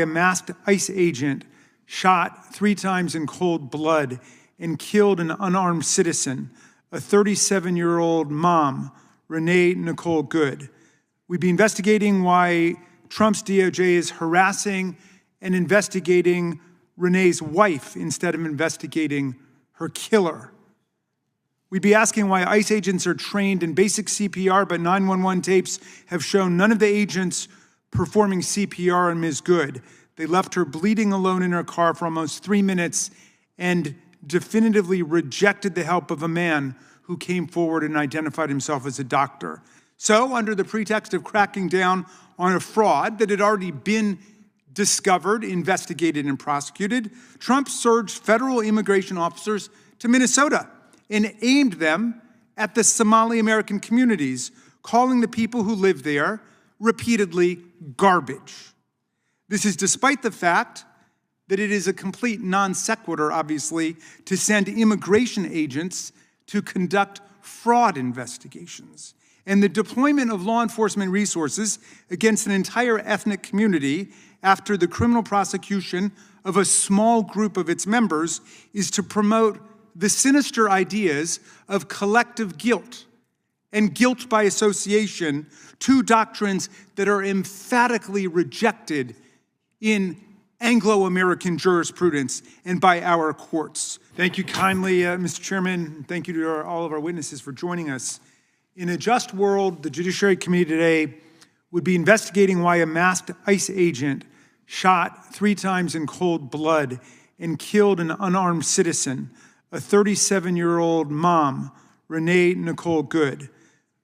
A masked ICE agent shot 3 times in cold blood and killed an unarmed citizen, a 37-year-old mom, Renee Good. We'd be investigating why Trump's DOJ is harassing and investigating Renee's wife instead of investigating her killer. We'd be asking why ICE agents are trained in basic CPR, but 911 tapes have shown none of the agents performing CPR on Ms. Good. They left her bleeding alone in her car for almost 3 minutes and definitively rejected the help of a man who came forward and identified himself as a doctor. So, under the pretext of cracking down on a fraud that had already been discovered, investigated, and prosecuted, Trump surged federal immigration officers to Minnesota and aimed them at the Somali American communities, calling the people who live there repeatedly garbage. This is despite the fact that it is a complete non sequitur, obviously, to send immigration agents to conduct fraud investigations. And the deployment of law enforcement resources against an entire ethnic community after the criminal prosecution of a small group of its members is to promote the sinister ideas of collective guilt and guilt by association, 2 doctrines that are emphatically rejected in Anglo-American jurisprudence and by our courts. Thank you kindly, Mr. Chairman. Thank you to all of our witnesses for joining us. In a just world, the Judiciary Committee today would be investigating why a masked ICE agent shot 3 times in cold blood and killed an unarmed citizen, a 37-year-old mom, Renee Good.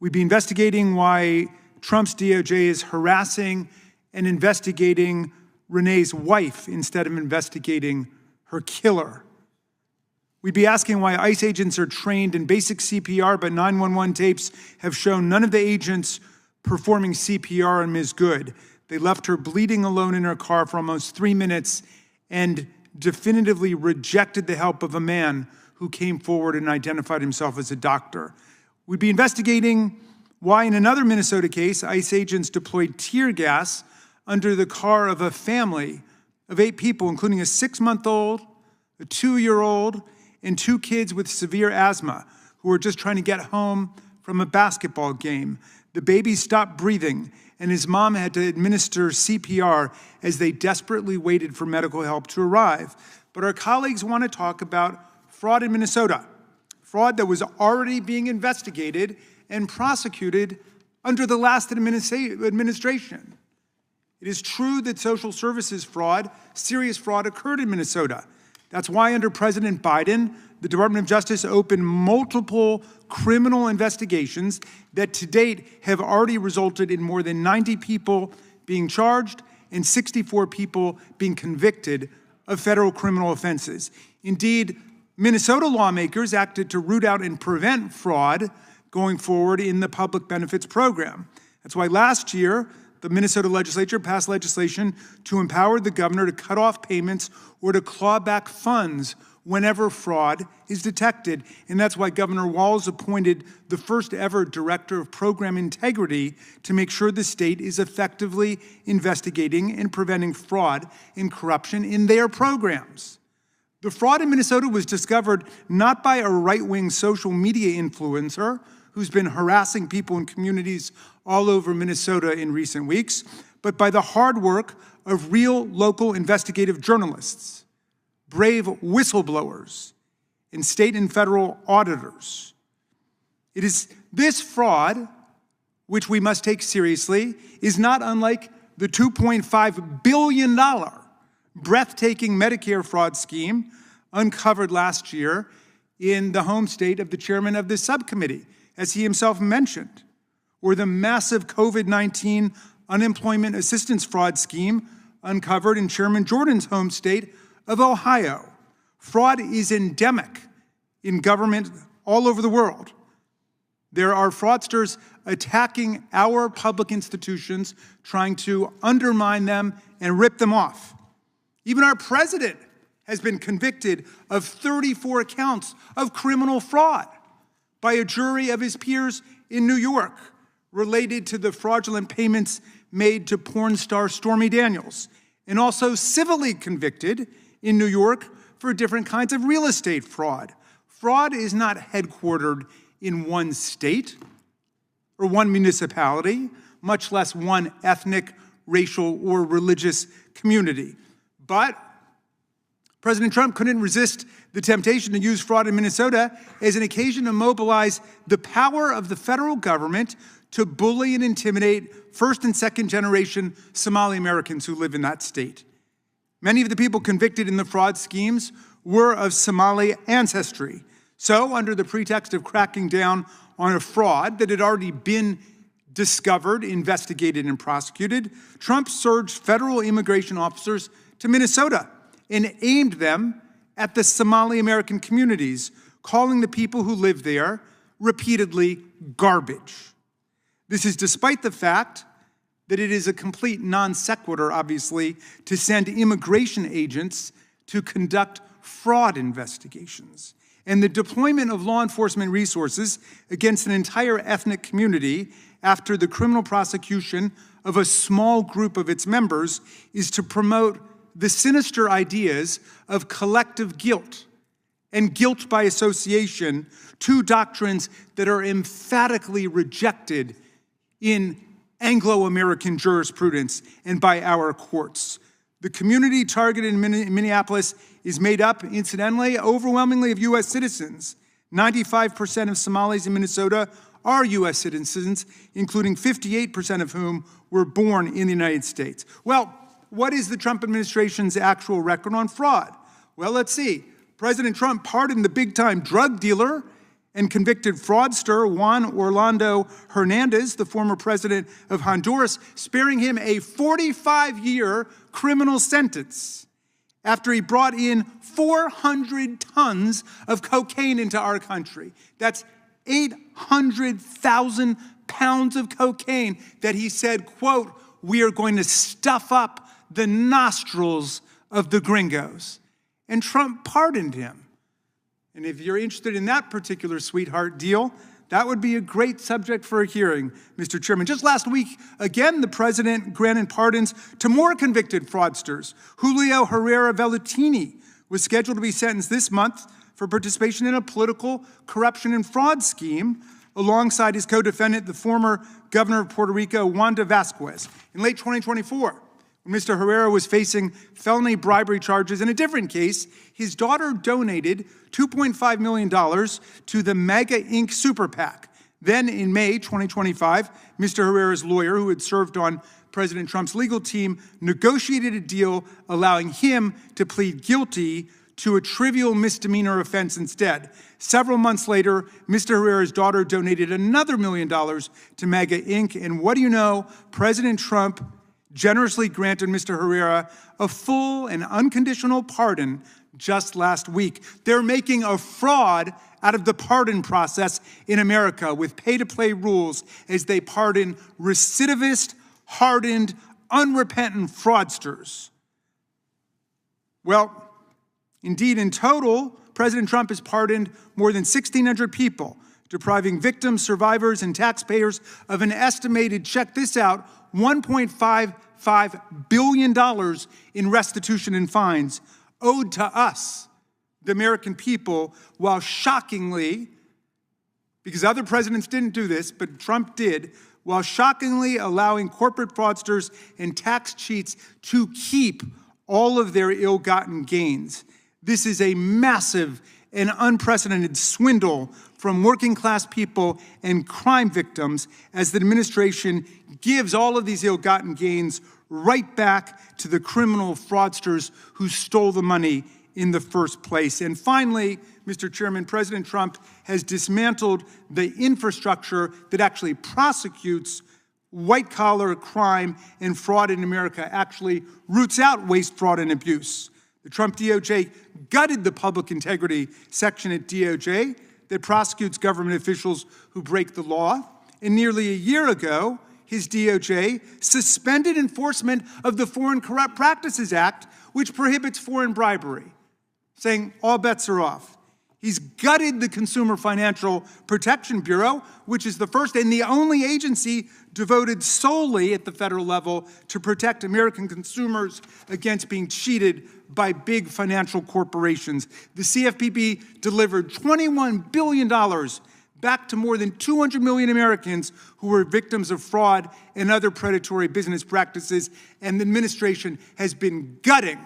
We'd be investigating why Trump's DOJ is harassing and investigating Renee's wife instead of investigating her killer. We'd be asking why ICE agents are trained in basic CPR, but 911 tapes have shown none of the agents performing CPR on Ms. Good. They left her bleeding alone in her car for almost 3 minutes and definitively rejected the help of a man who came forward and identified himself as a doctor. We'd be investigating why in another Minnesota case, ICE agents deployed tear gas under the car of a family of 8 people, including a 6-month-old, a 2-year-old, and 2 kids with severe asthma who were just trying to get home from a basketball game. The baby stopped breathing, and his mom had to administer CPR as they desperately waited for medical help to arrive. But our colleagues want to talk about fraud in Minnesota, fraud that was already being investigated and prosecuted under the last administration. It is true that social services fraud, serious fraud, occurred in Minnesota. That's why under President Biden, the Department of Justice opened multiple criminal investigations that to date have already resulted in more than 90 people being charged and 64 people being convicted of federal criminal offenses. Indeed, Minnesota lawmakers acted to root out and prevent fraud going forward in the public benefits program. That's why last year, the Minnesota legislature passed legislation to empower the governor to cut off payments or to claw back funds whenever fraud is detected. And that's why Governor Walz appointed the first ever director of program integrity to make sure the state is effectively investigating and preventing fraud and corruption in their programs. The fraud in Minnesota was discovered not by a right-wing social media influencer who's been harassing people in communities all over Minnesota in recent weeks, but by the hard work of real local investigative journalists, brave whistleblowers, and state and federal auditors. It is this fraud, which we must take seriously, is not unlike the $2.5 billion breathtaking Medicare fraud scheme uncovered last year in the home state of the chairman of this subcommittee, as he himself mentioned, or the massive COVID-19 unemployment assistance fraud scheme uncovered in Chairman Jordan's home state of Ohio. Fraud is endemic in government all over the world. There are fraudsters attacking our public institutions, trying to undermine them and rip them off. Even our president has been convicted of 34 counts of criminal fraud by a jury of his peers in New York related to the fraudulent payments made to porn star Stormy Daniels and also civilly convicted in New York for different kinds of real estate fraud. Fraud is not headquartered in one state or one municipality, much less one ethnic, racial, or religious community. But President Trump couldn't resist the temptation to use fraud in Minnesota as an occasion to mobilize the power of the federal government to bully and intimidate first and second generation Somali Americans who live in that state. Many of the people convicted in the fraud schemes were of Somali ancestry. So, under the pretext of cracking down on a fraud that had already been discovered, investigated, and prosecuted, Trump surged federal immigration officers to Minnesota and aimed them at the Somali American communities, calling the people who live there repeatedly garbage. This is despite the fact that it is a complete non sequitur, obviously, to send immigration agents to conduct fraud investigations. And the deployment of law enforcement resources against an entire ethnic community after the criminal prosecution of a small group of its members is to promote the sinister ideas of collective guilt and guilt by association, two doctrines that are emphatically rejected in Anglo-American jurisprudence and by our courts. The community targeted in Minneapolis is made up, incidentally, overwhelmingly of U.S. citizens. 95% of Somalis in Minnesota are U.S. citizens, including 58% of whom were born in the United States. Well, what is the Trump administration's actual record on fraud? Well, let's see. President Trump pardoned the big-time drug dealer and convicted fraudster Juan Orlando Hernandez, the former president of Honduras, sparing him a 45-year criminal sentence after he brought in 400 tons of cocaine into our country. That's 800,000 pounds of cocaine that he said, quote, "We are going to stuff up the nostrils of the gringos." And Trump pardoned him. And if you're interested in that particular sweetheart deal, that would be a great subject for a hearing, Mr. Chairman. Just last week, again, the president granted pardons to more convicted fraudsters. Julio Herrera Vellatini was scheduled to be sentenced this month for participation in a political corruption and fraud scheme alongside his co-defendant, the former governor of Puerto Rico, Wanda Vasquez. In late 2024, when Mr. Herrera was facing felony bribery charges in a different case, his daughter donated $2.5 million to the MAGA Inc. Super PAC. Then in May 2025, Mr. Herrera's lawyer, who had served on President Trump's legal team, negotiated a deal allowing him to plead guilty to a trivial misdemeanor offense instead. Several months later, Mr. Herrera's daughter donated another $1 million to MAGA Inc. And what do you know? President Trump generously granted Mr. Herrera a full and unconditional pardon just last week. They're making a fraud out of the pardon process in America with pay-to-play rules as they pardon recidivist, hardened, unrepentant fraudsters. Well, indeed, in total, President Trump has pardoned more than 1,600 people, depriving victims, survivors, and taxpayers of an estimated, check this out, $1.55 billion in restitution and fines owed to us, the American people, while shockingly, because other presidents didn't do this, but Trump did, while shockingly allowing corporate fraudsters and tax cheats to keep all of their ill-gotten gains. This is a massive and unprecedented swindle from working-class people and crime victims as the administration gives all of these ill-gotten gains right back to the criminal fraudsters who stole the money in the first place. And finally, Mr. Chairman, President Trump has dismantled the infrastructure that actually prosecutes white-collar crime and fraud in America, actually roots out waste, fraud, and abuse. The Trump DOJ gutted the public integrity section at DOJ that prosecutes government officials who break the law. And nearly a year ago, his DOJ suspended enforcement of the Foreign Corrupt Practices Act, which prohibits foreign bribery, saying all bets are off. He's gutted the Consumer Financial Protection Bureau, which is the first and the only agency devoted solely at the federal level to protect American consumers against being cheated by big financial corporations. The CFPB delivered $21 billion back to more than 200 million Americans who were victims of fraud and other predatory business practices, and the administration has been gutting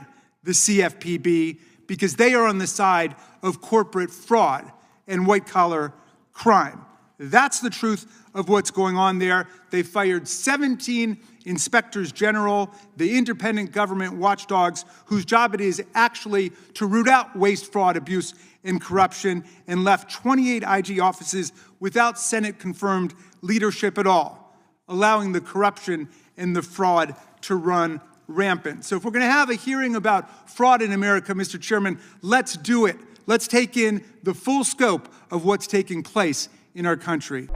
the CFPB because they are on the side of corporate fraud and white-collar crime. That's the truth of what's going on there. They fired 17 inspectors general, the independent government watchdogs, whose job it is actually to root out waste, fraud, abuse, and corruption, and left 28 IG offices without Senate-confirmed leadership at all, allowing the corruption and the fraud to run rampant. So if we're going to have a hearing about fraud in America, Mr. Chairman, let's do it. Let's take in the full scope of what's taking place in our country.